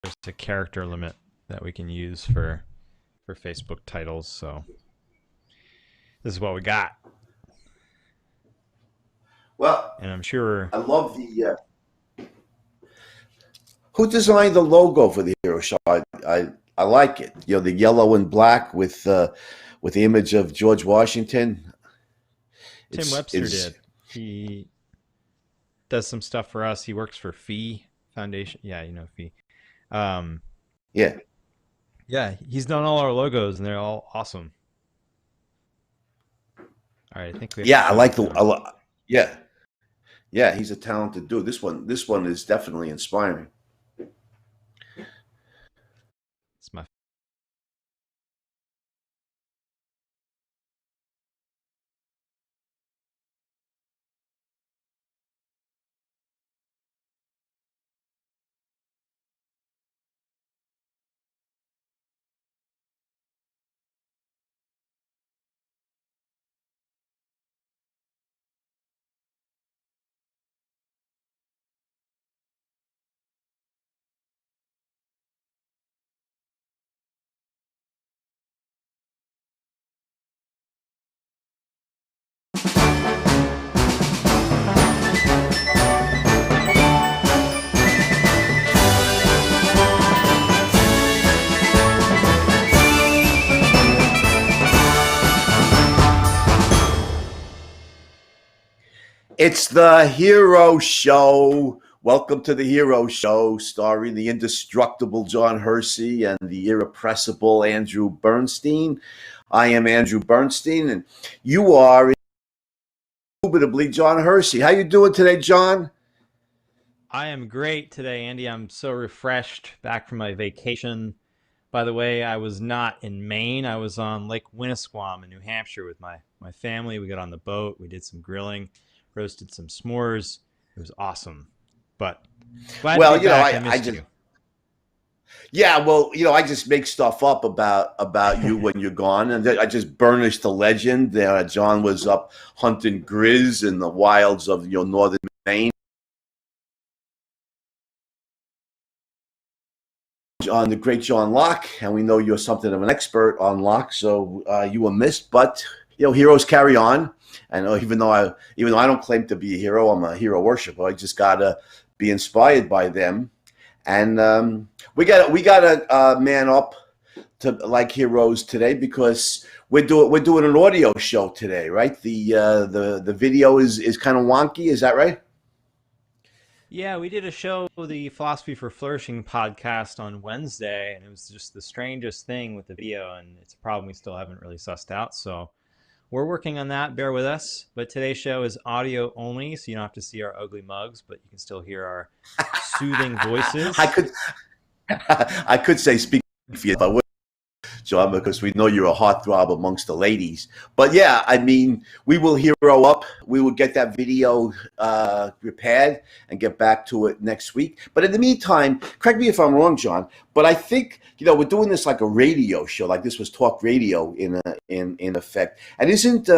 there's a character limit that we can use for Facebook titles. So this is what we got, Well, and I'm sure. I love the who designed the logo for the Hero Show. I like it. You know, the yellow and black with the image of George Washington. Tim It's Webster is did. He does some stuff for us. He works for Fee Foundation. Yeah, you know Fee. Um, yeah. yeah, he's done all our logos, and they're all awesome. All right, I think we have to Yeah, I shut like it now. yeah. Yeah, he's a talented dude. This one is definitely inspiring. It's my It's the Hero Show. Welcome to the Hero Show, starring the indestructible John Hersey and the irrepressible Andrew Bernstein. I am Andrew Bernstein, and you are indubitably John Hersey. How you doing today, John? I am great today, Andy. I'm so refreshed back from my vacation. By the way, I was not in Maine. I was on Lake Winnisquam in New Hampshire with my family. We got on the boat. We did some grilling, roasted some s'mores. It was awesome. But glad to be Well, back. I I missed just you. yeah, well, I just make stuff up about you when you're gone, and I just burnish the legend. John was up hunting grizz in the wilds of northern Maine. On the great John Locke, and we know you're something of an expert on Locke, so you were missed. But heroes carry on, and even though I don't claim to be a hero, I'm a hero worshiper. I just gotta be inspired by them, and we gotta man up to like heroes today because we're doing an audio show today, right? The video is kind of wonky. Is that right? Yeah, we did a show, the Philosophy for Flourishing podcast on Wednesday, and it was just the strangest thing with the video, and it's a problem we still haven't really sussed out. So we're working on that. Bear with us. But today's show is audio only, so you don't have to see our ugly mugs, but you can still hear our soothing I voices. could I could say speak for you, but John, because we know you're a heartthrob amongst the ladies. But yeah, I mean, we will hero up. We will get that video repaired and get back to it next week. But in the meantime, correct me if I'm wrong, John, but I think we're doing this like a radio show, like this was talk radio in effect. And isn't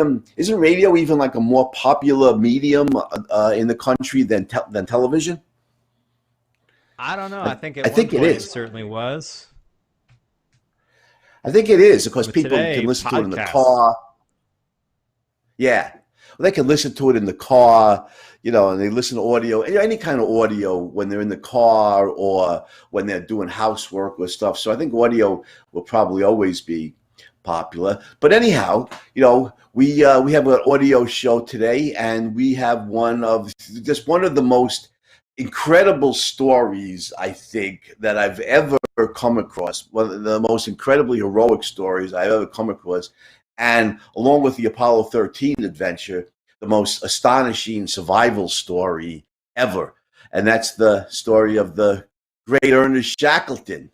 radio even like a more popular medium in the country than television? I don't know. I I, think I at one think it point it is. certainly was. I think it is because But people can today, listen to it in the podcasts. car. Yeah. Well, they can listen to it in the car, and they listen to audio, any kind of audio when they're in the car or when they're doing housework or stuff. So I think audio will probably always be popular. But anyhow, we have an audio show today, and we have one of the most incredible stories I think that I've ever come across. One of the most incredibly heroic stories I've ever come across, and along with the Apollo 13 adventure, the most astonishing survival story ever. And that's the story of the great Ernest Shackleton,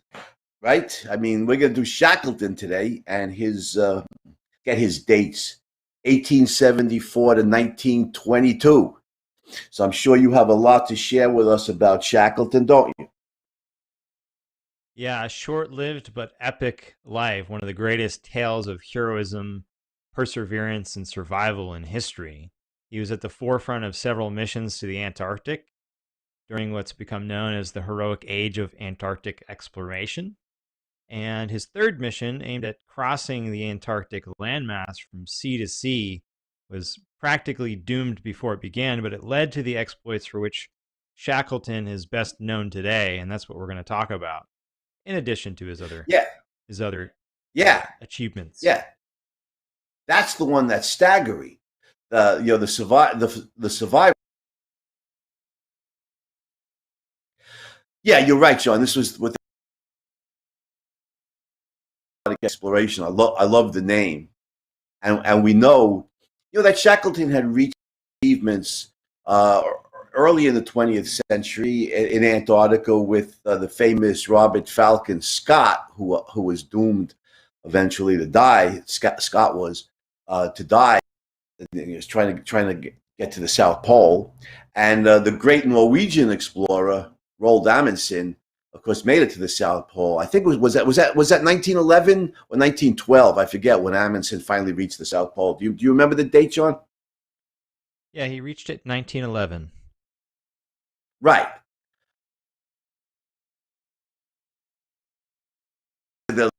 right? I mean, we're going to do Shackleton today and get his dates 1874 to 1922. So I'm sure you have a lot to share with us about Shackleton, don't you? Yeah, a short lived but epic life, one of the greatest tales of heroism, perseverance, and survival in history. He was at the forefront of several missions to the Antarctic, during what's become known as the heroic age of Antarctic exploration. And his third mission, aimed at crossing the Antarctic landmass from sea to sea, was practically doomed before it began, but it led to the exploits for which Shackleton is best known today, and that's what we're going to talk about, in addition to Yeah, his other yeah, achievements. yeah. That's the one that's staggering. The survival. Yeah, you're right, John. This was with exploration. I love the name, and we know, that Shackleton had reached achievements uh, early in the 20th century in Antarctica with the famous Robert Falcon Scott, who was doomed eventually to die. Scott was to die. He was trying to get to the South Pole, and the great Norwegian explorer Roald Amundsen, of course, made it to the South Pole. I think was that 1911 or 1912? I forget when Amundsen finally reached the South Pole. Do you remember the date, John? Yeah, he reached it in 1911. Right. The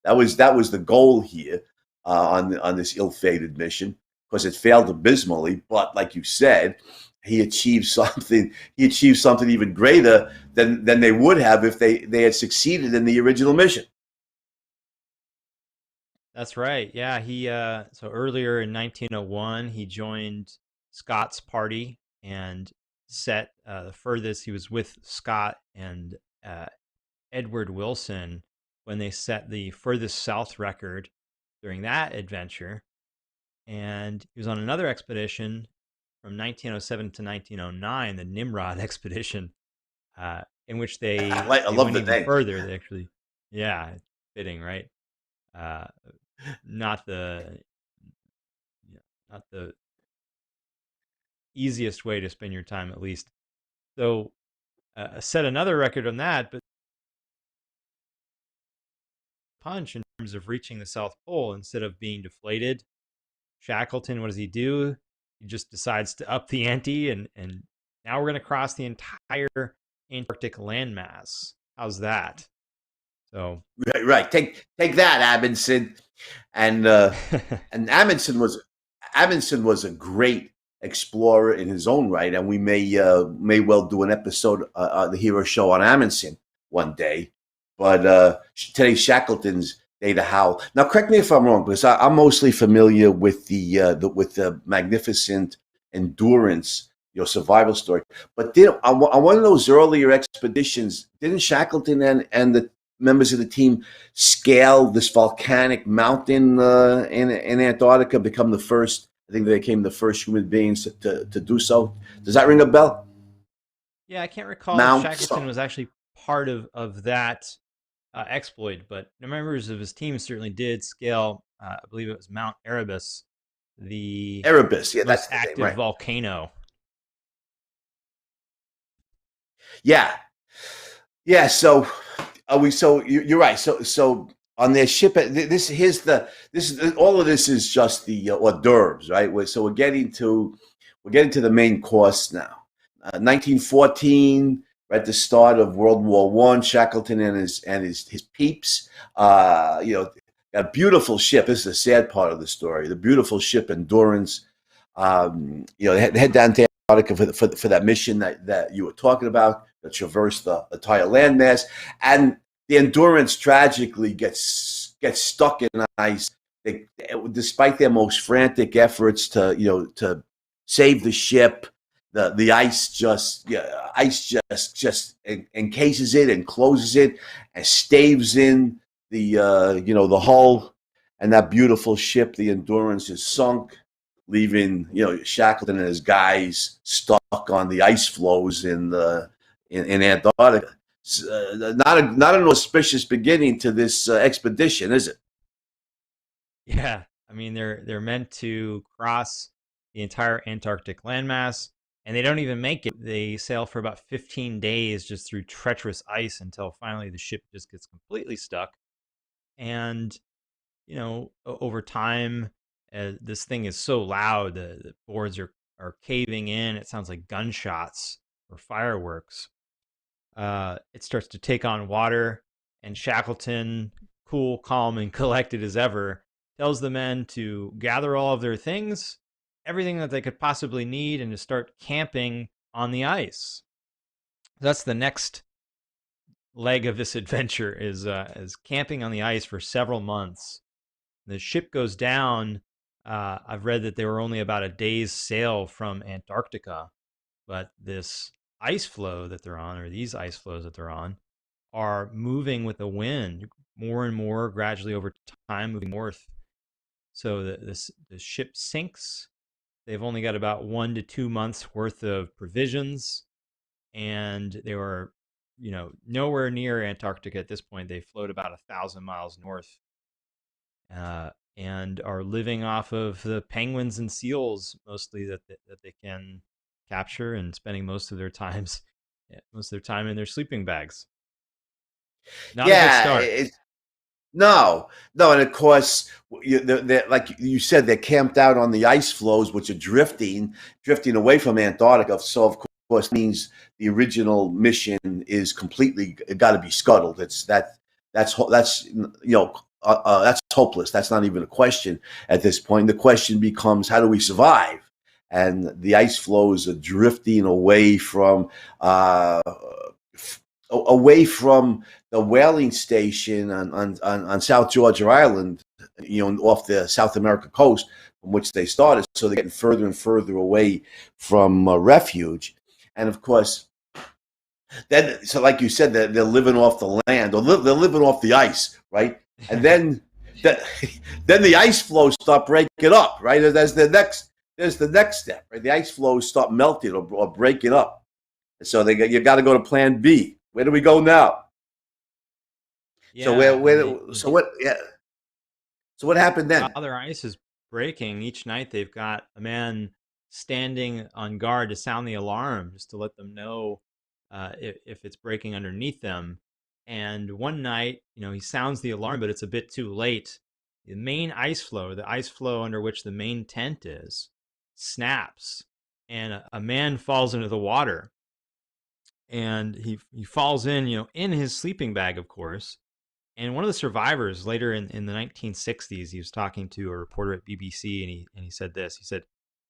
that was the goal here on this ill-fated mission. Of course, it failed abysmally, but like you said, he achieved something. He achieved something even greater than they would have if they had succeeded in the original mission. That's right. Yeah, he so earlier in 1901 he joined Scott's party and set the furthest. He was with Scott and uh, Edward Wilson when they set the furthest south record during that adventure. And he was on another expedition from 1907 to 1909, the Nimrod expedition, in which I they love went the even name. further. They actually, yeah, fitting, right? Uh, not the not the easiest way to spend your time, at least. So set another record on that, but punch in terms of reaching the South Pole instead of being deflated. Shackleton, what does he do? He just decides to up the ante, and now we're going to cross the entire Antarctic landmass. How's that? So, Right. Take that, Amundsen. And and Amundsen was a great explorer in his own right, and we may well do an episode, the Hero Show on Amundsen one day. But today's Shackleton's Data Howe. Now, correct me if I'm wrong, because I'm mostly familiar with the magnificent endurance, survival story. But on one of those earlier expeditions, didn't Shackleton and the members of the team scale this volcanic mountain in Antarctica, become the first? I think they became the first human beings to do so. Does that ring a bell? yeah, I can't recall if Mount Shackleton was actually part of that exploit, but members of his team certainly did scale. I believe it was Mount Erebus, the Erebus. Yeah, most that's the name, active right? volcano. Yeah, yeah. So are we? So you're right. So on their ship, this is all of this is just the hors d'oeuvres, right? So we're getting to the main course now. 1914, right at the start of World War One, Shackleton and his peeps, a beautiful ship. This is the sad part of the story. The beautiful ship Endurance. They head down to Antarctica for that mission that you were talking about, to traverse the entire landmass, and the Endurance tragically gets stuck in ice. Despite their most frantic efforts to save the ship, the ice just encases it and closes it and staves in the hull, and that beautiful ship, the Endurance, is sunk, leaving Shackleton and his guys stuck on the ice floes in Antarctica. Not an auspicious beginning to this expedition, is it? Yeah, I mean they're meant to cross the entire Antarctic landmass, and they don't even make it. They sail for about 15 days just through treacherous ice until finally the ship just gets completely stuck. And over time, this thing is so loud, the boards are caving in. It sounds like gunshots or fireworks. It starts to take on water, and Shackleton, cool, calm, and collected as ever, tells the men to gather all of their things, everything that they could possibly need, and to start camping on the ice. That's the next leg of this adventure is camping on the ice for several months. The ship goes down. I've read that they were only about a day's sail from Antarctica, but this ice flow that they're on, or these ice flows that they're on, are moving with the wind more and more gradually over time, moving north. So the ship sinks. They've only got about 1 to 2 months worth of provisions, and they were, nowhere near Antarctica at this point. They float about 1,000 miles north, and are living off of the penguins and seals mostly that they can capture, and spending most of their time in their sleeping bags. Not a good start. No, no, and of course, like you said, they're camped out on the ice floes, which are drifting away from Antarctica. So, of course, means the original mission is completely got to be scuttled. That's that's hopeless. That's not even a question at this point. The question becomes, how do we survive? And the ice floes are drifting away from the whaling station on South Georgia Island, off the South America coast from which they started. So they're getting further and further away from refuge. And of course, then, so like you said, they're living off the land, or they're living off the ice, right? And then the ice flows start breaking up, right? There's the next step, right? The ice flows start melting or breaking up. So you got to go to plan B. Where do we go now? Yeah, so what? Yeah. So what happened then? While their ice is breaking, each night they've got a man standing on guard to sound the alarm, just to let them know if it's breaking underneath them. And one night, he sounds the alarm, but it's a bit too late. The main ice flow, the ice flow under which the main tent is, snaps, and a man falls into the water. And he falls in, in his sleeping bag, of course. And one of the survivors later in the 1960s, he was talking to a reporter at BBC, and he said this. He said,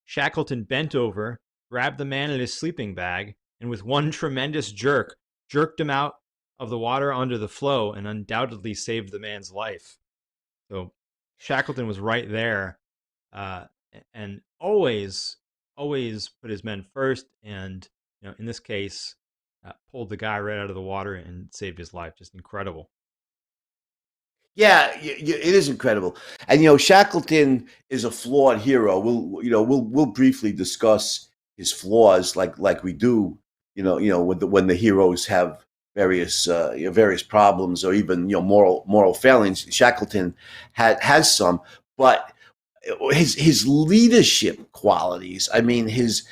Shackleton bent over, grabbed the man in his sleeping bag, and with one tremendous jerk, jerked him out of the water under the flow, and undoubtedly saved the man's life. So Shackleton was right there, and always put his men first, and in this case, pulled the guy right out of the water and saved his life. Just incredible. Yeah, it is incredible, and Shackleton is a flawed hero. We'll briefly discuss his flaws, like we do, when the heroes have various problems, or even moral failings. Shackleton has some, but his leadership qualities, I mean, his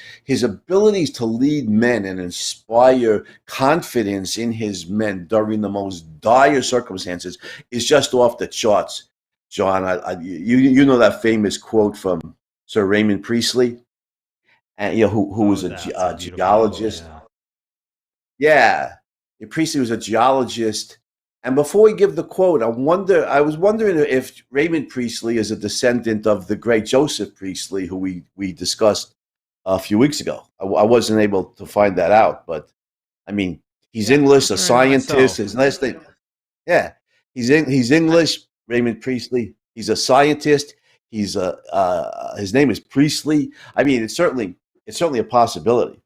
abilities to lead men and inspire confidence in his men during the most dire circumstances is just off the charts. John, you know that famous quote from Sir Raymond Priestley, and who was a geologist. Yeah, Priestley was a geologist. And before we give the quote, I was wondering if Raymond Priestley is a descendant of the great Joseph Priestley, who we discussed a few weeks ago. I wasn't able to find that out, but I mean, he's English, a scientist. His last name, yeah, he's English. Raymond Priestley. He's a scientist. His name is Priestley. I mean, it's certainly a possibility.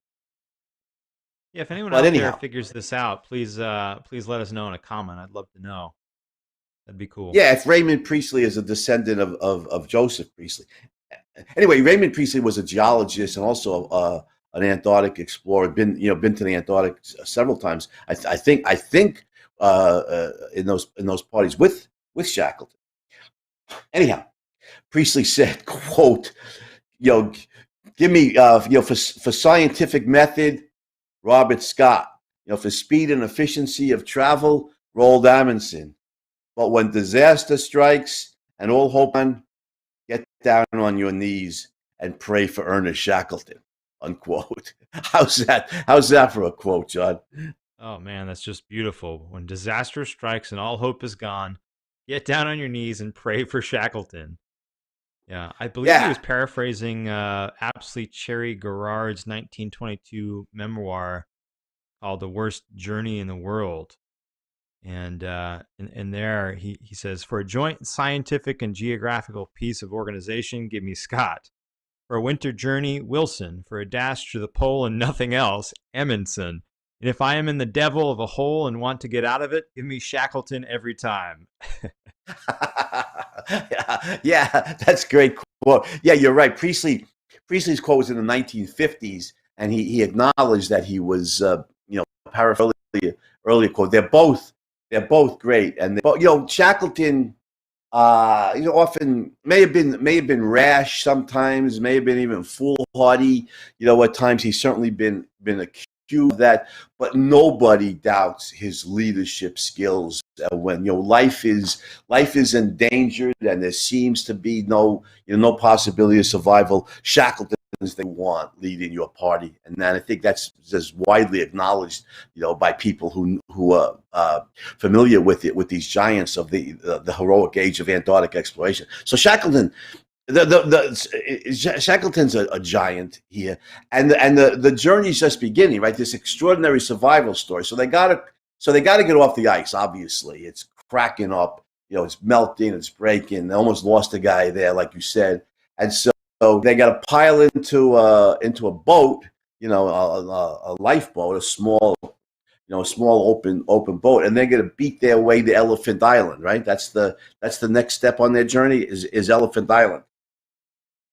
Yeah, if anyone out there figures this out, please let us know in a comment. I'd love to know. That'd be cool. Yeah, if Raymond Priestley is a descendant of Joseph Priestley. Anyway, Raymond Priestley was a geologist and also an Antarctic explorer. Been to the Antarctic several times. I think in those parties with Shackleton. Anyhow, Priestley said, "quote, Give me, for scientific method, Robert Scott. For speed and efficiency of travel, Roald Amundsen. But when disaster strikes and all hope on, get down on your knees and pray for Ernest Shackleton. Unquote. How's that? How's that for a quote, John? Oh man, that's just beautiful. When disaster strikes and all hope is gone, get down on your knees and pray for Shackleton. Yeah, I believe he Yeah. was paraphrasing Apsley Cherry Garrard's 1922 memoir called "The Worst Journey in the World." And in there, he says, "For a joint scientific and geographical piece of organization, give me Scott. For a winter journey, Wilson. For a dash to the pole and nothing else, Amundsen. And if I am in the devil of a hole and want to get out of it, give me Shackleton every time." Yeah, that's a great quote. Yeah, you're right. Priestley's quote was in the 1950s, and he acknowledged that he was paraphrasing earlier quote. They're both great, and Shackleton often may have been rash sometimes, may have been even foolhardy. At times he's certainly been accused of that, but nobody doubts his leadership skills. When life is endangered and there seems to be no possibility of survival, Shackleton is they want leading your party, and then I think that's just widely acknowledged, by people who are familiar with it, with these giants of the heroic age of Antarctic exploration. So Shackleton, Shackleton's a giant here, and the journey's just beginning, right? This extraordinary survival story. So they gotta get off the ice. Obviously, it's cracking up. It's melting. It's breaking. They almost lost a guy there, like you said, and so they got to pile into a boat, a lifeboat, a small open boat, and they're going to beat their way to Elephant Island, right? That's the next step on their journey is Elephant Island,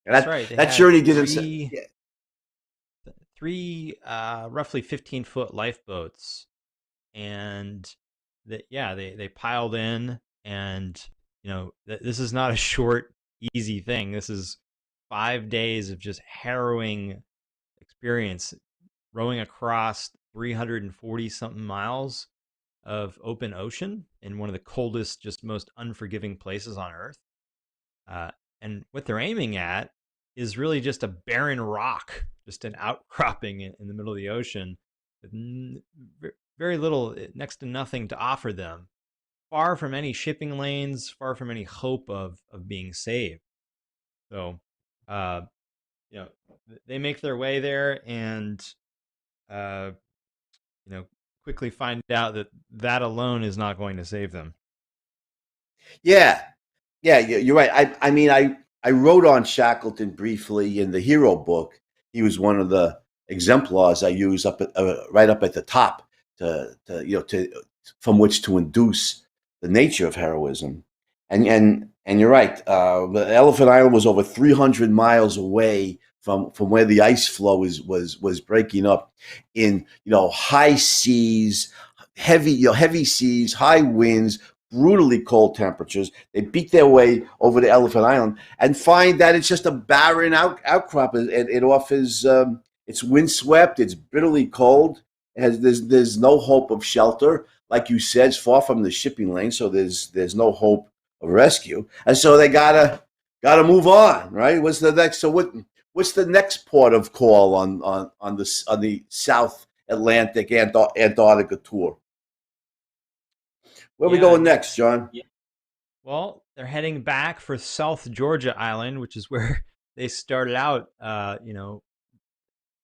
and That's that right. They that had journey didn't. three Yeah, three roughly 15-foot lifeboats, and they piled in, and this is not a short, easy thing. This is 5 days of just harrowing experience, rowing across 340 something miles of open ocean in one of the coldest, just most unforgiving places on Earth. And what they're aiming at is really just a barren rock, just an outcropping in the middle of the ocean with very little, next to nothing to offer them. Far from any shipping lanes, far from any hope of being saved. So, uh, you know, they make their way there, and uh, quickly find out that that alone is not going to save them. yeah, yeah. You're right. I mean, I wrote on Shackleton briefly in the Hero book. He was one of the exemplars I use right up at the top to from which to induce the nature of heroism. And you're right. The Elephant Island was over 300 miles away from where the ice flow was breaking up in high seas, heavy seas, high winds, brutally cold temperatures. They beat their way over to Elephant Island and find that it's just a barren outcrop. It offers it's windswept, it's bitterly cold. There's no hope of shelter, like you said, it's far from the shipping lane, so there's no hope of rescue, and so they gotta move on, right? What's the next? So what's the next port of call on the South Atlantic Antarctica tour? Where are we Yeah, going next, next. John? Well, they're heading back for South Georgia Island, which is where they started out.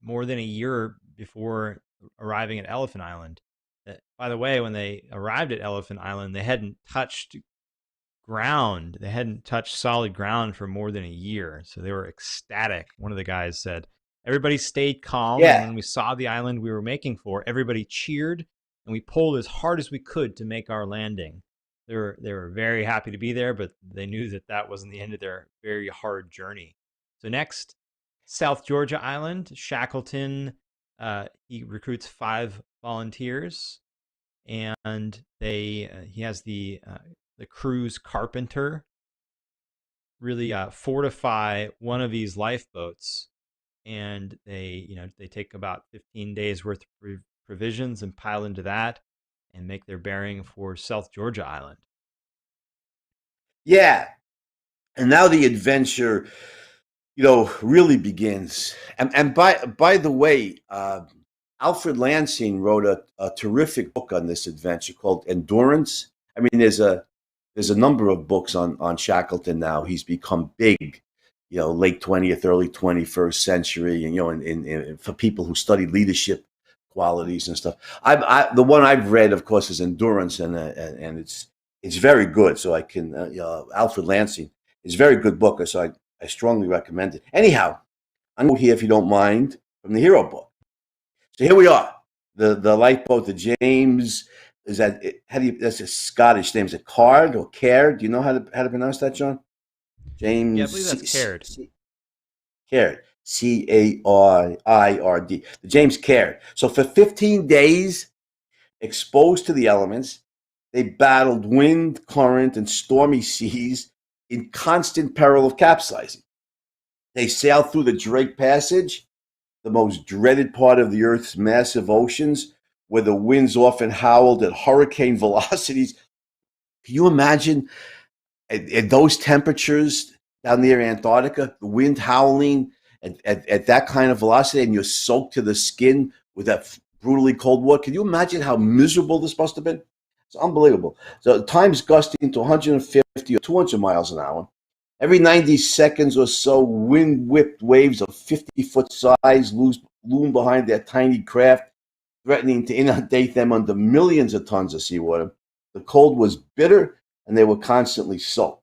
More than a year before arriving at Elephant Island. By the way, when they arrived at Elephant Island, they hadn't touched ground. They hadn't touched solid ground for more than a year. So they were ecstatic. One of the guys said, "Everybody stayed calm. And Yeah, when we saw the island we were making for, everybody cheered and we pulled as hard as we could to make our landing." They were very happy to be there, but they knew that that wasn't the end of their very hard journey. So next, South Georgia Island, Shackleton, he recruits 5 volunteers, and he has the crew's carpenter really fortify one of these lifeboats and they take about 15 days worth of provisions and pile into that and make their bearing for South Georgia Island. Yeah, and now the adventure, really begins. And by the way, Alfred Lansing wrote a terrific book on this adventure called Endurance. I mean, there's a number of books on Shackleton now. He's become big, late 20th, early 21st century, and for people who study leadership qualities and stuff. The one I've read, of course, is Endurance, and it's very good. So I can Alfred Lansing is a very good book. So I strongly recommend it. Anyhow, I'm going here, if you don't mind, from the Hero book. So here we are. The lifeboat, the James, is that how do you? That's a Scottish name. Is it Card or Caird? Do you know how to pronounce that, John? Yeah, I James believe that's Caird. Caird, Caird, the James Caird. So for 15 days, exposed to the elements, they battled wind, current, and stormy seas in constant peril of capsizing. They sailed through the Drake Passage, the most dreaded part of the Earth's massive oceans, where the winds often howled at hurricane velocities. Can you imagine at those temperatures down near Antarctica, the wind howling at that kind of velocity, and you're soaked to the skin with that brutally cold water? Can you imagine how miserable this must have been? It's unbelievable. So times gusting to 150 or 200 miles an hour. Every 90 seconds or so, wind-whipped waves of 50-foot size loom behind their tiny craft, threatening to inundate them under millions of tons of seawater. The cold was bitter, and they were constantly soaked.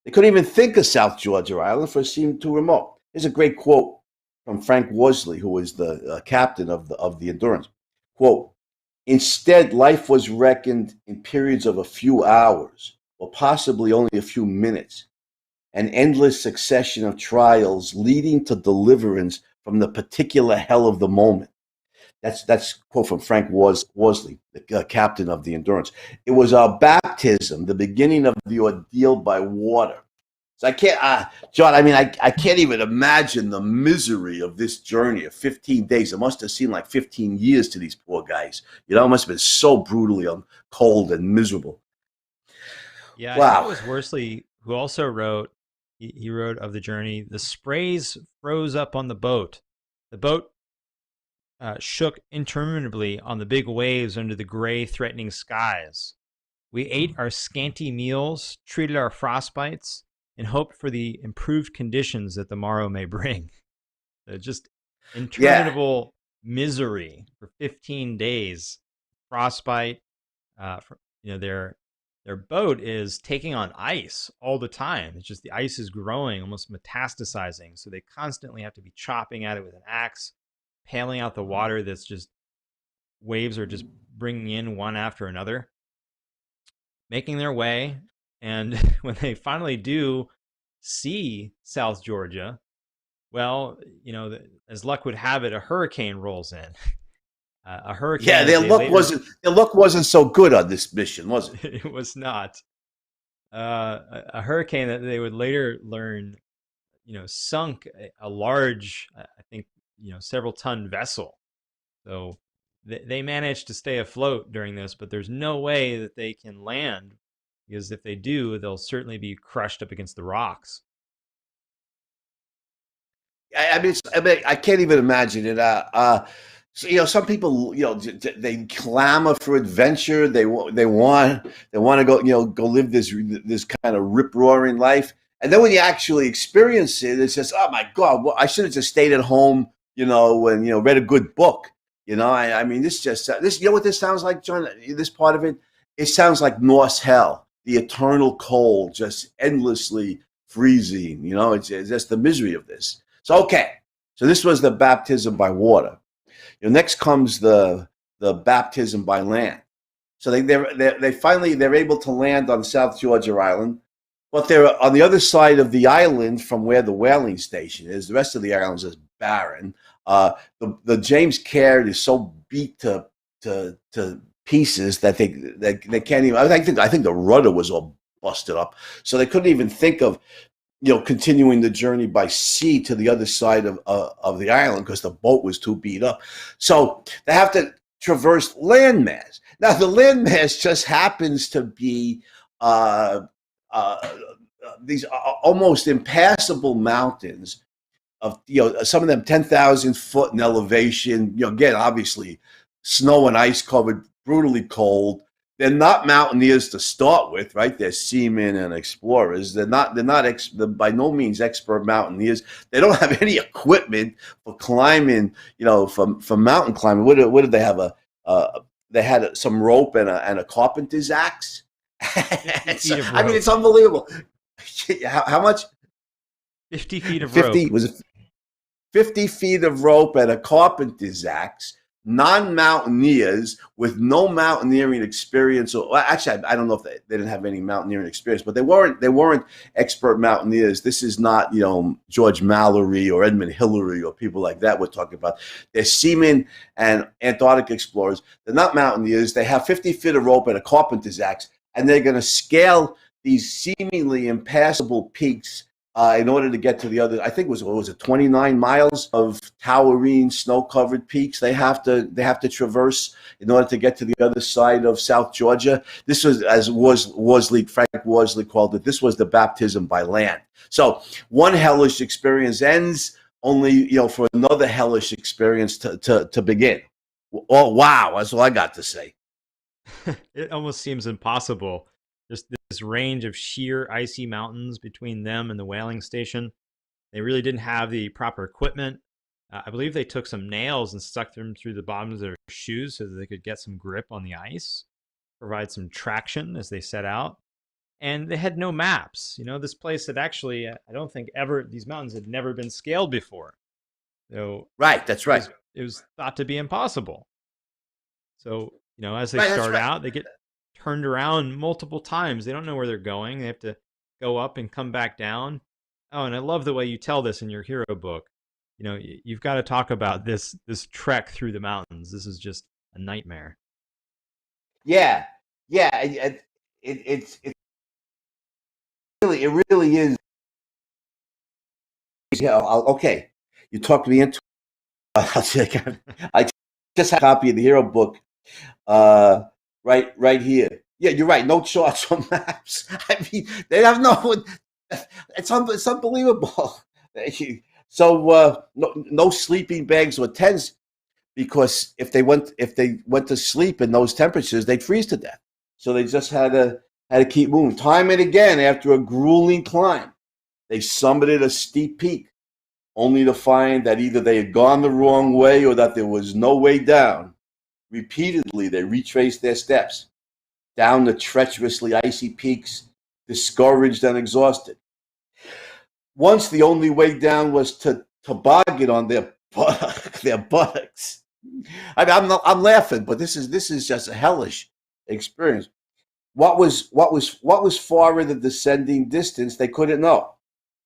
They couldn't even think of South Georgia Island, for it seemed too remote. Here's a great quote from Frank Worsley, who was the captain of the Endurance. Quote, "Instead, life was reckoned in periods of a few hours, or possibly only a few minutes, an endless succession of trials leading to deliverance from the particular hell of the moment." That's a quote from Frank Worsley, the captain of the Endurance. It was our baptism, the beginning of the ordeal by water. So I can't, John. I mean, I can't even imagine the misery of this journey of 15 days. It must have seemed like 15 years to these poor guys. It must have been so brutally cold and miserable. Yeah, I think it Wow. was Worsley who also wrote. He wrote of the journey. The sprays froze up on the boat. The boat shook interminably on the big waves under the gray, threatening skies. We ate our scanty meals, treated our frostbites, and hoped for the improved conditions that the morrow may bring. Just Yeah. interminable misery for 15 days. Frostbite. For, their boat is taking on ice all the time. It's just the ice is growing, almost metastasizing. So they constantly have to be chopping at it with an axe, paling out the water that's just waves are just bringing in one after another, making their way. And when they finally do see South Georgia, well, as luck would have it, a hurricane rolls in. A hurricane Yeah, that they later, their luck wasn't so good on this mission, was it? it was not. A hurricane that they would later learn, sunk a large, I think, several ton vessel. So they managed to stay afloat during this, but there's no way that they can land because if they do, they'll certainly be crushed up against the rocks. I can't even imagine it. So, some people, they clamor for adventure. They want to go, go live this kind of rip roaring life. And then when you actually experience it, it's just, oh my God, well, I should have just stayed at home, and read a good book. I mean, this. You know what this sounds like, John? This part of it sounds like Norse hell, the eternal cold, just endlessly freezing. It's just the misery of this. So okay, so this was the baptism by water. Next comes the baptism by land. So they finally they're able to land on South Georgia Island, but they're on the other side of the island from where the whaling station is. The rest of the island is barren. The James Caird is so beat to pieces that they can't even. I think the rudder was all busted up, so they couldn't even think of continuing the journey by sea to the other side of the island because the boat was too beat up. So they have to traverse landmass. Now the landmass just happens to be uh, uh, these almost impassable mountains of some of them 10,000 foot in elevation. Again, obviously, snow and ice covered, brutally cold. They're not mountaineers to start with, right? They're seamen and explorers. They're by no means expert mountaineers. They don't have any equipment for climbing, for mountain climbing. What did they have? They had some rope and a carpenter's axe. 50 feet of I mean, rope. it's unbelievable. How much? 50 feet of rope. 50 was it 50 feet of rope and a carpenter's axe, non-mountaineers with no mountaineering experience. Well, actually, I don't know if they didn't have any mountaineering experience, but they weren't expert mountaineers. This is not, George Mallory or Edmund Hillary or people like that we're talking about. They're seamen and Antarctic explorers. They're not mountaineers. They have 50 feet of rope and a carpenter's axe, and they're going to scale these seemingly impassable peaks in order to get to the other. I think what was it 29 miles of towering snow-covered peaks they have to traverse in order to get to the other side of South Georgia. This was, as Frank Worsley called it, this was the baptism by land. So one hellish experience ends, only for another hellish experience to begin. Oh wow, that's all I got to say. It almost seems impossible. Just this range of sheer icy mountains between them and the whaling station. They really didn't have the proper equipment. I believe they took some nails and stuck them through the bottoms of their shoes so that they could get some grip on the ice, provide some traction as they set out. And they had no maps. This place had actually, I don't think these mountains had never been scaled before. So right, that's right. It was thought to be impossible. So, as they right, start right. out, they get turned around multiple times. They don't know where they're going. They have to go up and come back down. Oh, and I love the way you tell this in your hero book. You've got to talk about this trek through the mountains. This is just a nightmare. Yeah. It really is. Yeah. Okay. You talked me into. I just had a copy of the hero book. Right here. Yeah, you're right. No charts or maps. I mean, they have no. It's unbelievable. So no sleeping bags or tents, because if they went to sleep in those temperatures, they'd freeze to death. So they just had to keep moving. Time and again, after a grueling climb, they summited a steep peak, only to find that either they had gone the wrong way or that there was no way down. Repeatedly, they retraced their steps down the treacherously icy peaks, discouraged and exhausted. Once the only way down was to toboggan on their buttocks. I'm laughing, but this is just a hellish experience. What was far in the descending distance, they couldn't know.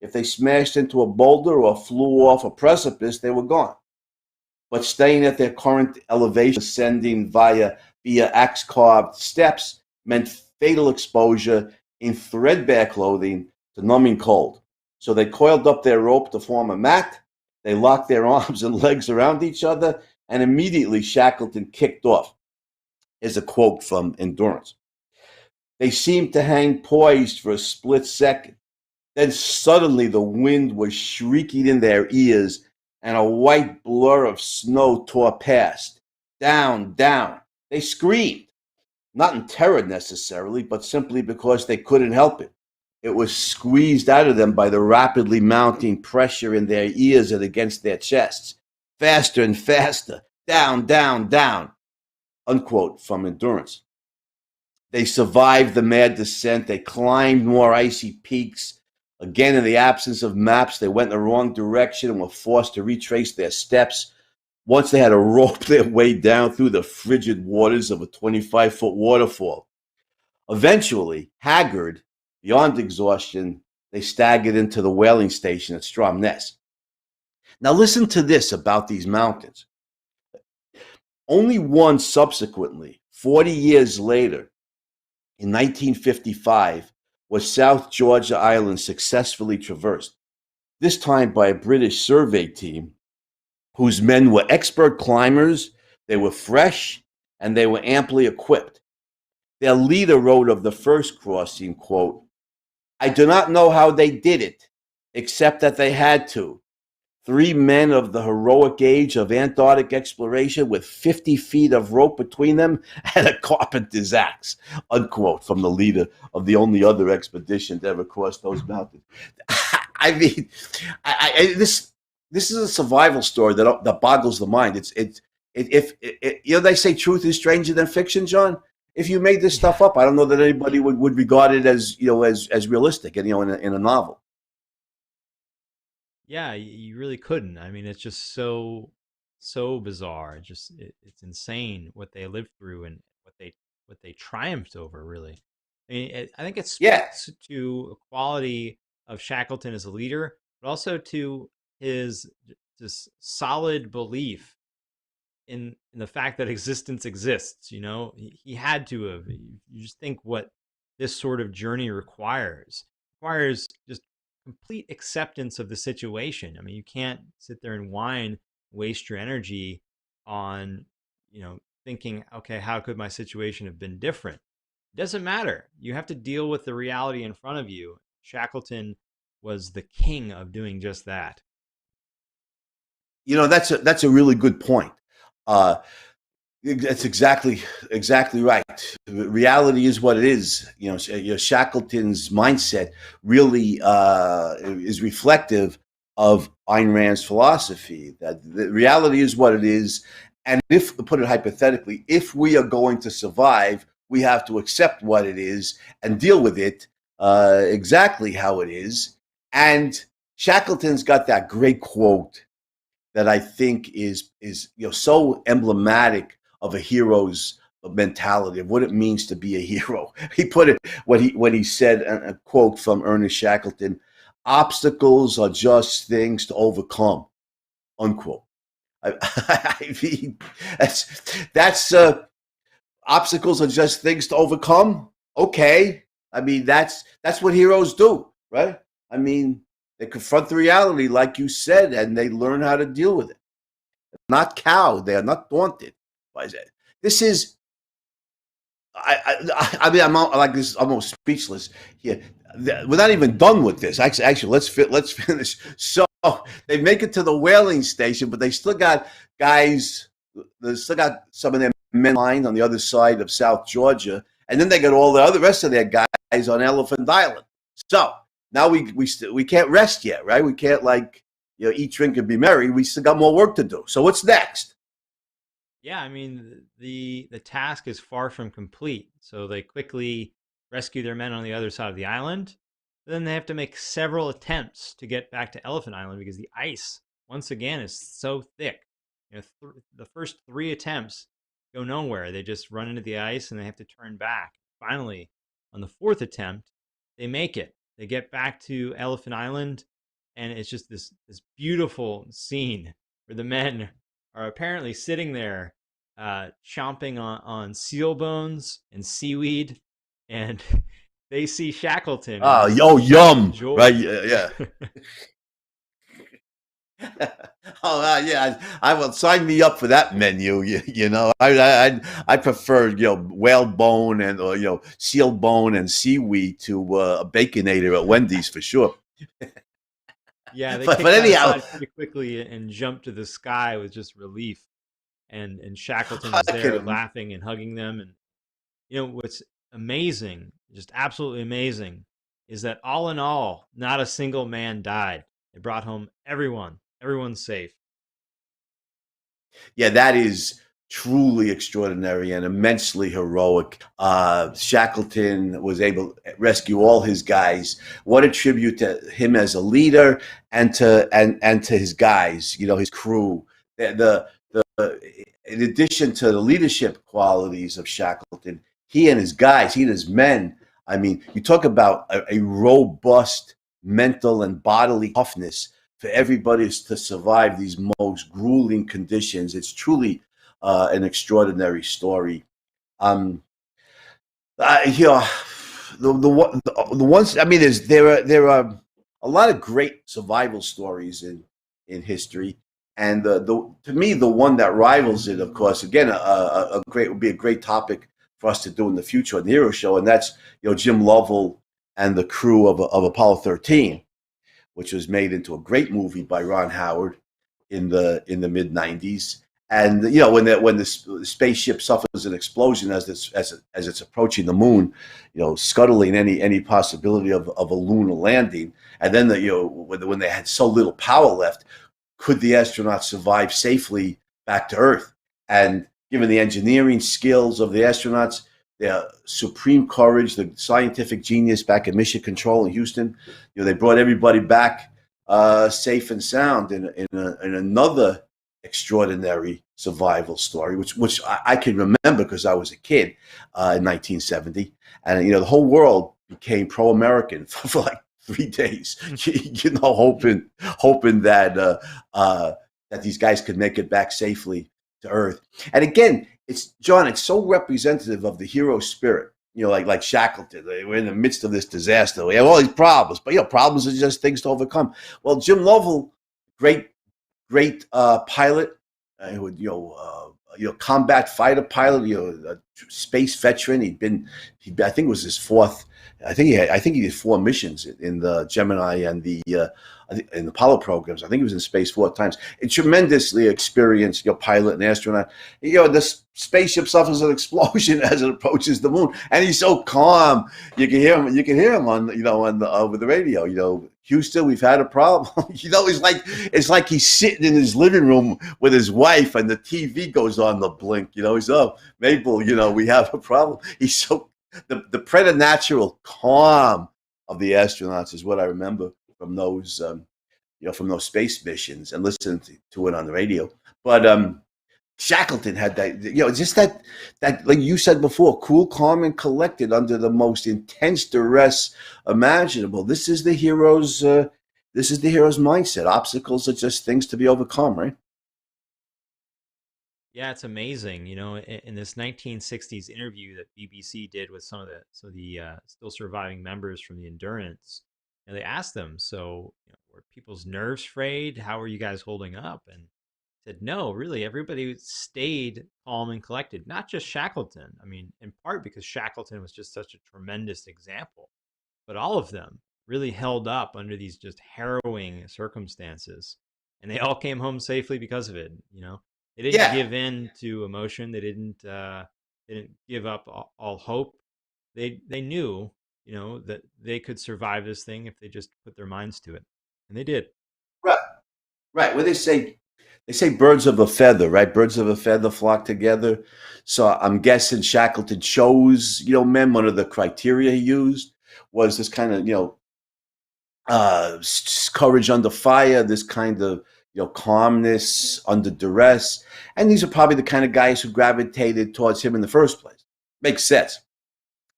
If they smashed into a boulder or flew off a precipice, they were gone. But staying at their current elevation, ascending via axe-carved steps, meant fatal exposure in threadbare clothing to numbing cold. So they coiled up their rope to form a mat. They locked their arms and legs around each other, and immediately Shackleton kicked off. Is a quote from Endurance. They seemed to hang poised for a split second. Then suddenly the wind was shrieking in their ears, and a white blur of snow tore past. Down, down. They screamed, not in terror necessarily, but simply because they couldn't help it. It was squeezed out of them by the rapidly mounting pressure in their ears and against their chests. Faster and faster. Down, down, down. Unquote from Endurance. They survived the mad descent. They climbed more icy peaks. Again, in the absence of maps, they went in the wrong direction and were forced to retrace their steps. Once they had to rope their way down through the frigid waters of a 25-foot waterfall. Eventually, haggard, beyond exhaustion, they staggered into the whaling station at Stromness. Now listen to this about these mountains. Only once subsequently, 40 years later, in 1955, was South Georgia Island successfully traversed, this time by a British survey team whose men were expert climbers, they were fresh, and they were amply equipped. Their leader wrote of the first crossing, quote, "I do not know how they did it, except that they had to. Three men of the heroic age of Antarctic exploration with 50 feet of rope between them and a carpenter's axe," unquote, from the leader of the only other expedition to ever cross those mountains. I mean, this is a survival story that boggles the mind. If they say truth is stranger than fiction, John. If you made this stuff Yeah. up, I don't know that anybody would regard it as as realistic, and in a novel. Yeah, you really couldn't. I mean, it's just so bizarre. It's insane what they lived through and what they triumphed over. Really, I mean, I think it Yeah, speaks to a quality of Shackleton as a leader, but also to his just solid belief in the fact that existence exists. You know, he had to have. You just think what this sort of journey requires just complete acceptance of the situation. I mean, you can't sit there and whine, waste your energy on, thinking, okay, how could my situation have been different? It doesn't matter. You have to deal with the reality in front of you. Shackleton was the king of doing just that. that's a really good point. Uh, that's exactly right. Reality is what it is. Shackleton's mindset really is reflective of Ayn Rand's philosophy that the reality is what it is, and if put it hypothetically, if we are going to survive, we have to accept what it is and deal with it exactly how it is. And Shackleton's got that great quote that I think is so emblematic of a hero's mentality of what it means to be a hero. He put it when he said a quote from Ernest Shackleton: "Obstacles are just things to overcome." Unquote. I mean, that's obstacles are just things to overcome. Okay, I mean that's what heroes do, right? I mean, they confront the reality, like you said, and they learn how to deal with it. Not cowed. They are not daunted. Why is that? This is. I mean, I'm like this, almost speechless here. We're not even done with this. Actually, let's finish. So they make it to the whaling station, but they still got guys. They still got some of their men lined on the other side of South Georgia, and then they got all the rest of their guys on Elephant Island. So now we can't rest yet, right? We can't eat, drink, and be merry. We still got more work to do. So what's next? Yeah, I mean, the task is far from complete. So they quickly rescue their men on the other side of the island. But then they have to make several attempts to get back to Elephant Island because the ice, once again, is so thick. The first three attempts go nowhere. They just run into the ice and they have to turn back. Finally, on the fourth attempt, they make it. They get back to Elephant Island, and it's just this beautiful scene where the men are apparently sitting there chomping on seal bones and seaweed, and they see Shackleton and this shout of Yum, right? joy. Yeah. Oh, yeah. I will sign me up for that menu. I prefer whale bone and seal bone and seaweed to a baconator at Wendy's for sure. Yeah, they But kick that anyhow, aside pretty quickly and jump to the sky with just relief. And Shackleton I is there can. laughing and hugging them. And what's amazing, just absolutely amazing, is that all in all, not a single man died. They brought home everyone. Everyone's safe. Yeah, that is truly extraordinary and immensely heroic. Shackleton was able to rescue all his guys. What a tribute to him as a leader and to his guys, his crew. In addition to the leadership qualities of Shackleton, he and his guys, he and his men. I mean, you talk about a robust mental and bodily toughness for everybody to survive these most grueling conditions. It's truly an extraordinary story. Um, you know, the ones. I mean, there are a lot of great survival stories in history, and the to me the one that rivals it, of course, again a great would be a great topic for us to do in the future on the Hero Show, and that's Jim Lovell and the crew of Apollo 13, which was made into a great movie by Ron Howard in the mid '90s. And when the spaceship suffers an explosion as it's approaching the moon, scuttling any possibility of a lunar landing, and then when they had so little power left, could the astronauts survive safely back to Earth? And given the engineering skills of the astronauts, their supreme courage, the scientific genius back at Mission Control in Houston, they brought everybody back safe and sound in another extraordinary survival story, which I can remember because I was a kid in 1970, and the whole world became pro-American for like 3 days, hoping that these guys could make it back safely to Earth. And again, it's so representative of the hero spirit. Like Shackleton, we're in the midst of this disaster. We have all these problems, but problems are just things to overcome. Well, Jim Lovell, great pilot, combat fighter pilot, a space veteran. I think it was his fourth. I think he did 4 missions in the Gemini and the in the Apollo programs. I think he was in space 4 times. A tremendously experienced pilot and astronaut. The spaceship suffers an explosion as it approaches the moon, and he's so calm. You can hear him. You can hear him on over the radio. Houston, we've had a problem. It's like he's sitting in his living room with his wife, and the TV goes on the blink. He's Mabel. We have a problem. He's so the preternatural calm of the astronauts is what I remember from those space missions and listening to it on the radio. But Shackleton had that, just that like you said before, cool, calm, and collected under the most intense duress imaginable. This is the hero's mindset. Obstacles are just things to be overcome, right? Yeah, it's amazing. In this 1960s interview that BBC did with some of the still surviving members from the Endurance, they asked them, so were people's nerves frayed? How are you guys holding up? And said, no, really, everybody stayed calm and collected. Not just Shackleton. I mean, in part because Shackleton was just such a tremendous example, but all of them really held up under these just harrowing circumstances, and they all came home safely because of it. They didn't Yeah. give in to emotion. They didn't give up all hope. They knew, that they could survive this thing if they just put their minds to it, and they did. Right. Right. Well, they say birds of a feather, right? Birds of a feather flock together. So I'm guessing Shackleton chose, men. One of the criteria he used was this kind of, courage under fire, this kind of, calmness under duress. And these are probably the kind of guys who gravitated towards him in the first place. Makes sense.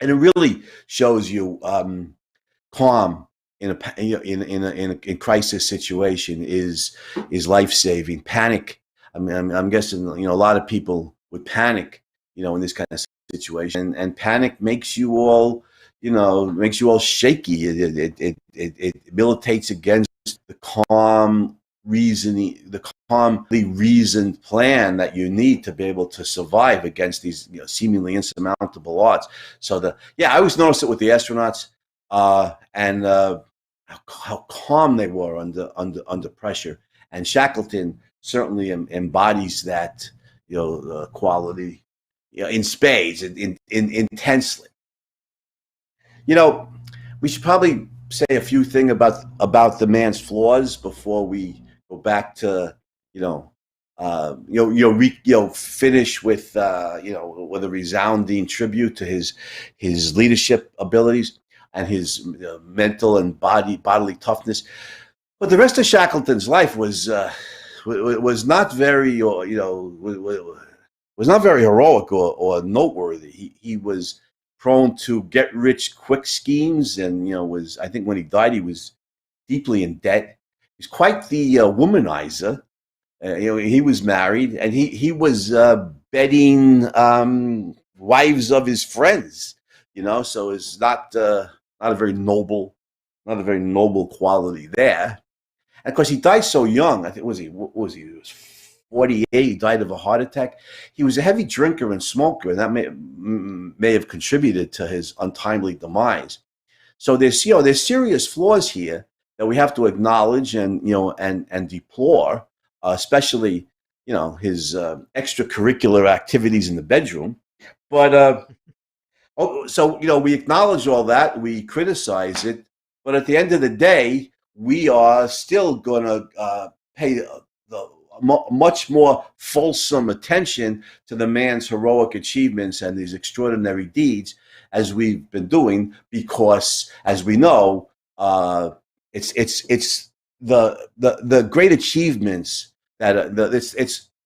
And it really shows you calm in a crisis situation is life saving. Panic. I mean, I'm guessing a lot of people would panic, in this kind of situation, and panic makes you all shaky. It militates against the calm reasoning, the calmly reasoned plan that you need to be able to survive against these seemingly insurmountable odds. So I always noticed it with the astronauts. And how calm they were under pressure. And Shackleton certainly embodies that quality in spades, intensely. We should probably say a few things about the man's flaws before we go back to finish with with a resounding tribute to his leadership abilities and his mental and bodily toughness. But the rest of Shackleton's life was not very was not very heroic or noteworthy. He was prone to get rich quick schemes, and I think when he died he was deeply in debt. He's quite the womanizer. He was married, and he was bedding wives of his friends. So it's not a very noble quality there. And of course, he died so young. I think what was he? He was 48. He died of a heart attack. He was a heavy drinker and smoker, and that may have contributed to his untimely demise. So there's serious flaws here that we have to acknowledge and deplore, especially his extracurricular activities in the bedroom. But so we acknowledge all that, we criticize it, but at the end of the day, we are still going to pay the much more fulsome attention to the man's heroic achievements and these extraordinary deeds as we've been doing, because, as we know, it's the great achievements that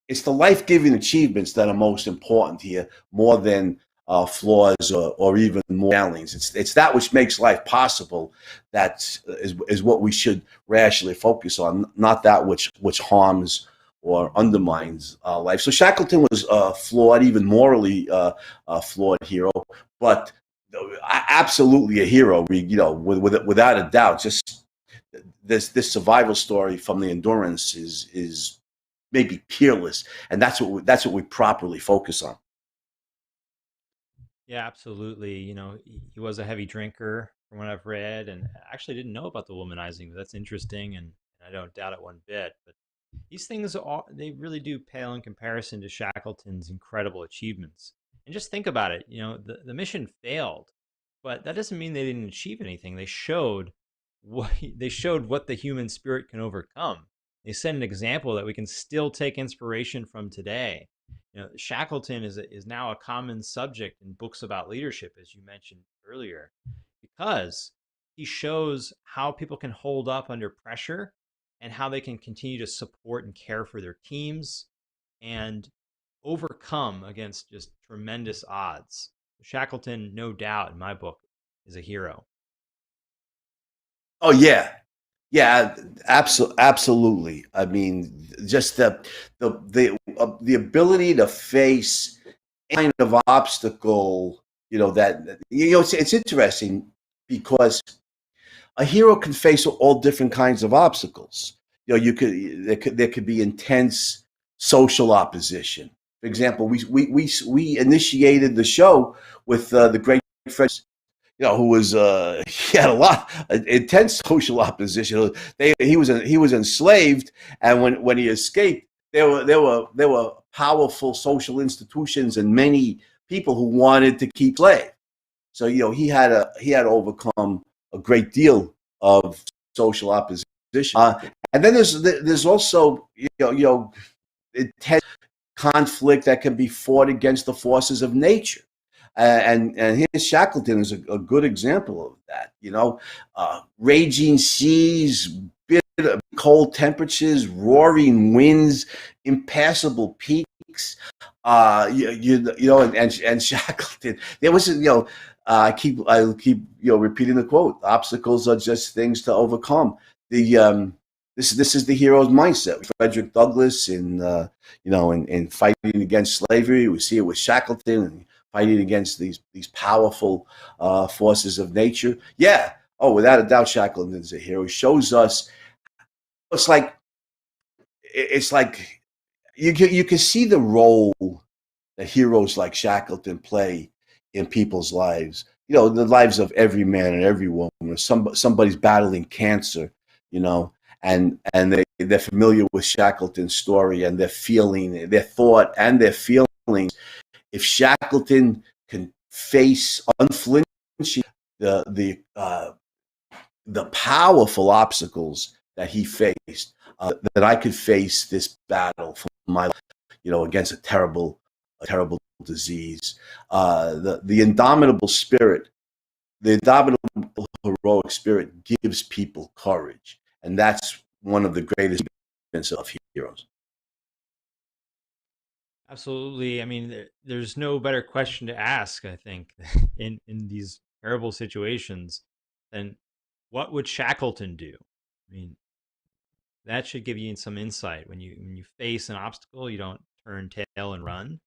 it's the life giving achievements that are most important here, more than flaws or even more failings. It's that which makes life possible that is what we should rationally focus on, not that which harms or undermines life. So Shackleton was flawed, even morally flawed hero, but absolutely a hero. Without a doubt. Just this survival story from the Endurance is maybe peerless, and that's what we properly focus on. Yeah, absolutely. He was a heavy drinker from what I've read, and I actually didn't know about the womanizing, but that's interesting, and I don't doubt it one bit. But these things they really do pale in comparison to Shackleton's incredible achievements. And just think about it. The mission failed, but that doesn't mean they didn't achieve anything. They showed what the human spirit can overcome. They set an example that we can still take inspiration from today. Shackleton is now a common subject in books about leadership, as you mentioned earlier, because he shows how people can hold up under pressure and how they can continue to support and care for their teams and overcome against just tremendous odds. Shackleton, no doubt, in my book, is a hero. Oh yeah, yeah, absolutely. I mean, just the ability to face any kind of obstacle. It's interesting because a hero can face all different kinds of obstacles. There could be intense social opposition. For example, we initiated the show with the great Fred, who was he had a lot intense social opposition. He was enslaved, and when he escaped, there were powerful social institutions and many people who wanted to keep slave. So he had to overcome a great deal of social opposition. And then there's also intense conflict that can be fought against the forces of nature. And here's Shackleton is a good example of that. Raging seas, bitter cold temperatures, roaring winds, impassable peaks. And Shackleton, there was I keep repeating the quote: obstacles are just things to overcome. The This is the hero's mindset. Frederick Douglass in fighting against slavery. We see it with Shackleton and fighting against these powerful forces of nature. Yeah. Oh, without a doubt, Shackleton is a hero. He shows us. It's like you can see the role that heroes like Shackleton play in people's lives. The lives of every man and every woman. Or somebody's battling cancer. And they're familiar with Shackleton's story, and their thought and their feelings. If Shackleton can face unflinching the powerful obstacles that he faced, that I could face this battle for my life, against a terrible disease. The indomitable spirit, the indomitable heroic spirit gives people courage, and that's one of the greatest of heroes. Absolutely. I mean, there's no better question to ask, I think, in these terrible situations than what would Shackleton do? I mean, that should give you some insight. When you face an obstacle, you don't turn tail and run.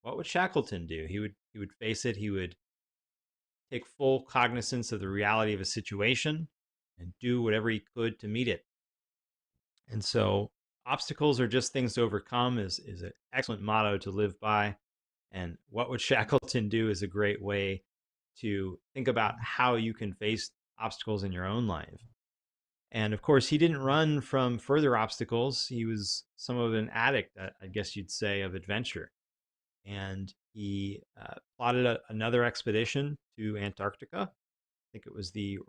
What would Shackleton do? He would face it. He would take full cognizance of the reality of a situation and do whatever he could to meet it. And so obstacles are just things to overcome is an excellent motto to live by. And what would Shackleton do is a great way to think about how you can face obstacles in your own life. And of course, he didn't run from further obstacles. He was some of an addict, I guess you'd say, of adventure. And he plotted another expedition to Antarctica. I think it was the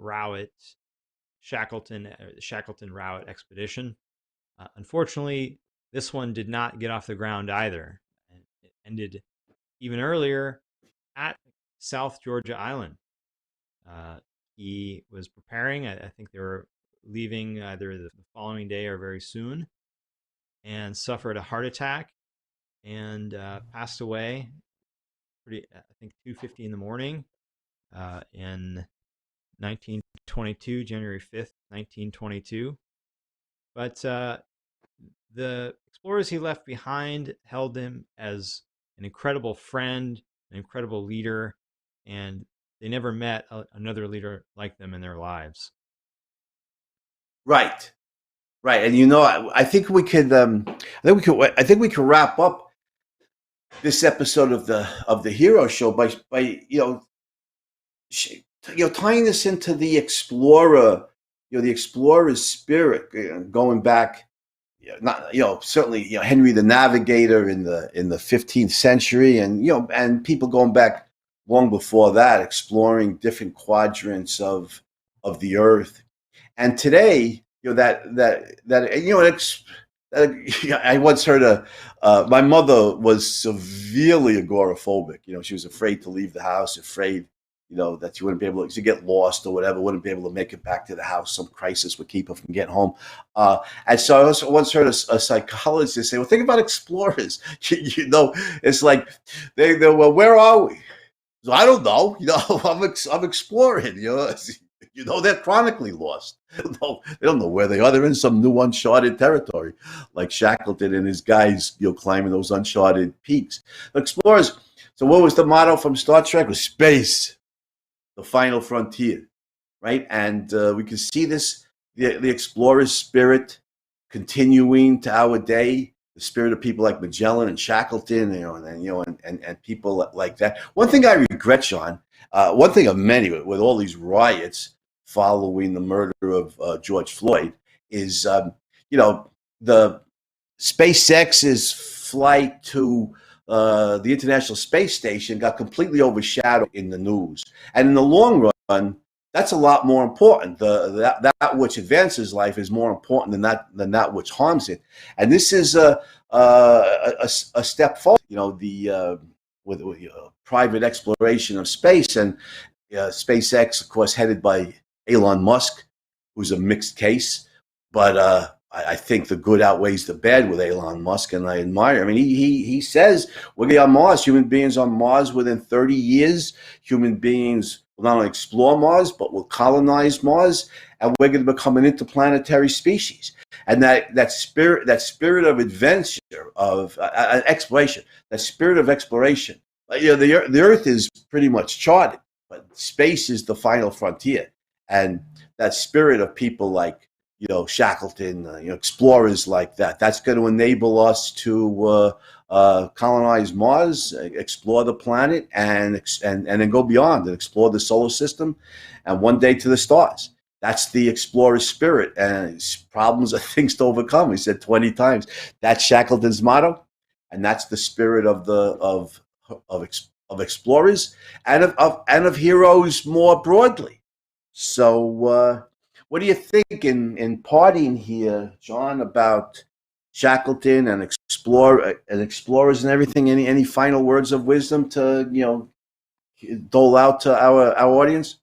Shackleton Rowett expedition. Unfortunately, this one did not get off the ground either. And it ended even earlier at South Georgia Island. Uh, he was preparing. I think they were leaving either the following day or very soon, and suffered a heart attack and passed away. I think 2:50 in the morning in 1922, January 5th, 1922. But the explorers he left behind held him as an incredible friend, an incredible leader, and they never met another leader like them in their lives. Right, right, and I think we could, I think we could wrap up this episode of the Hero Show by tying this into the explorer, the explorer's spirit, going back, not certainly Henry the Navigator in the 15th century, and people going back long before that, exploring different quadrants of the earth. And today, I once heard my mother was severely agoraphobic. She was afraid to leave the house, afraid, that she wouldn't be able to get lost or whatever, wouldn't be able to make it back to the house. Some crisis would keep her from getting home. And so I also once heard a psychologist say, well, think about explorers. It's like, well, where are we? So I don't know. I'm exploring. They're chronically lost. They don't know where they are. They're in some new uncharted territory, like Shackleton and his guys, climbing those uncharted peaks. Explorers. So what was the motto from Star Trek? It was space, the final frontier, right? And we can see this, the explorer's spirit continuing to our day. The spirit of people like Magellan and Shackleton, and people like that. One thing I regret, Sean, one thing of many, with all these riots following the murder of George Floyd, is the SpaceX's flight to the International Space Station got completely overshadowed in the news, and in the long run, that's a lot more important. That which advances life is more important than that which harms it. And this is a step forward. With private exploration of space, and SpaceX, of course, headed by Elon Musk, who's a mixed case, but I think the good outweighs the bad with Elon Musk, and I admire. I mean, he says we're going to be on Mars. Human beings on Mars within 30 years. Human beings will not only explore Mars, but will colonize Mars, and we're going to become an interplanetary species. And that spirit of adventure, of exploration, that spirit of exploration. The Earth is pretty much charted, but space is the final frontier. And that spirit of people like Shackleton, explorers like that, that's going to enable us to colonize Mars, explore the planet, and then go beyond and explore the solar system, and one day to the stars. That's the explorer's spirit, and problems are things to overcome. He said 20 times. That's Shackleton's motto, and that's the spirit of explorers and of heroes more broadly. So, what do you think in parting here, John, about Shackleton and explorers and everything? Any final words of wisdom to dole out to our audience?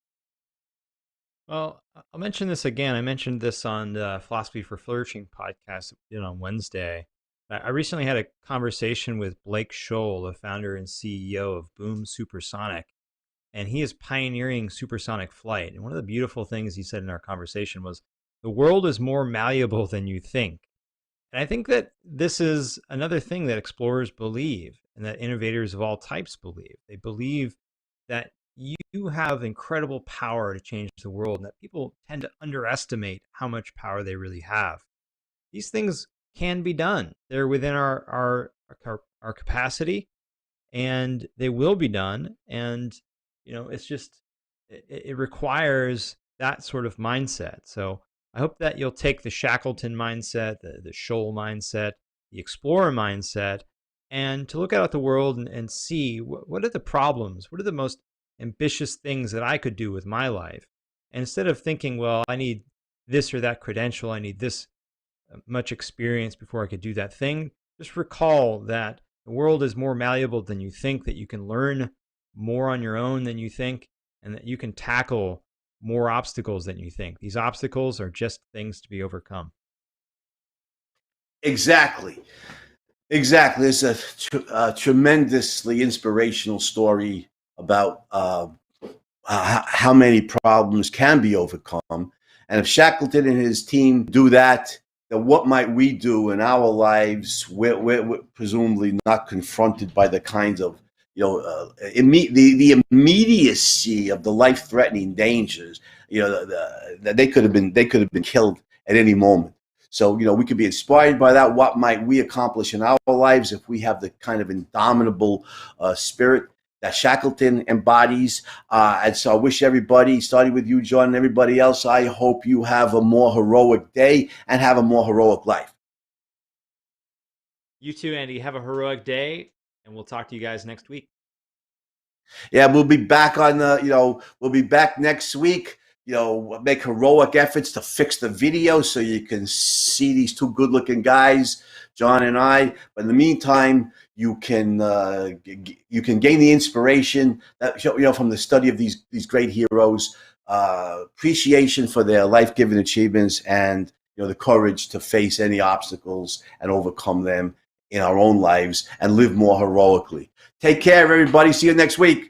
Well, I'll mention this again. I mentioned this on the Philosophy for Flourishing podcast on Wednesday. I recently had a conversation with Blake Scholl, the founder and CEO of Boom Supersonic, and he is pioneering supersonic flight. And one of the beautiful things he said in our conversation was, the world is more malleable than you think. And I think that this is another thing that explorers believe, and that innovators of all types believe. They believe that you have incredible power to change the world, and that people tend to underestimate how much power they really have. These things can be done. They're within our capacity, and they will be done. And it's just it requires that sort of mindset. So I hope that you'll take the Shackleton mindset, the shoal mindset, the explorer mindset, and to look out at the world and see what are the problems, what are the most ambitious things that I could do with my life. And instead of thinking, well, I need this or that credential, I need this much experience before I could do that thing, just recall that the world is more malleable than you think, that you can learn more on your own than you think, and that you can tackle more obstacles than you think. These obstacles are just things to be overcome. Exactly. Exactly. It's a tremendously inspirational story about how many problems can be overcome. And if Shackleton and his team do that, then what might we do in our lives? We're presumably not confronted by the kinds of the immediacy of the life-threatening dangers. That they could have been killed at any moment. So, we could be inspired by that. What might we accomplish in our lives if we have the kind of indomitable spirit that Shackleton embodies? And so I wish everybody, starting with you, John, and everybody else, I hope you have a more heroic day and have a more heroic life. You too, Andy. Have a heroic day, and we'll talk to you guys next week. Yeah, we'll be back we'll be back next week. Make heroic efforts to fix the video so you can see these two good-looking guys, John and I. But in the meantime, you can gain the inspiration that from the study of these great heroes, appreciation for their life-giving achievements, and the courage to face any obstacles and overcome them in our own lives and live more heroically. Take care, everybody. See you next week.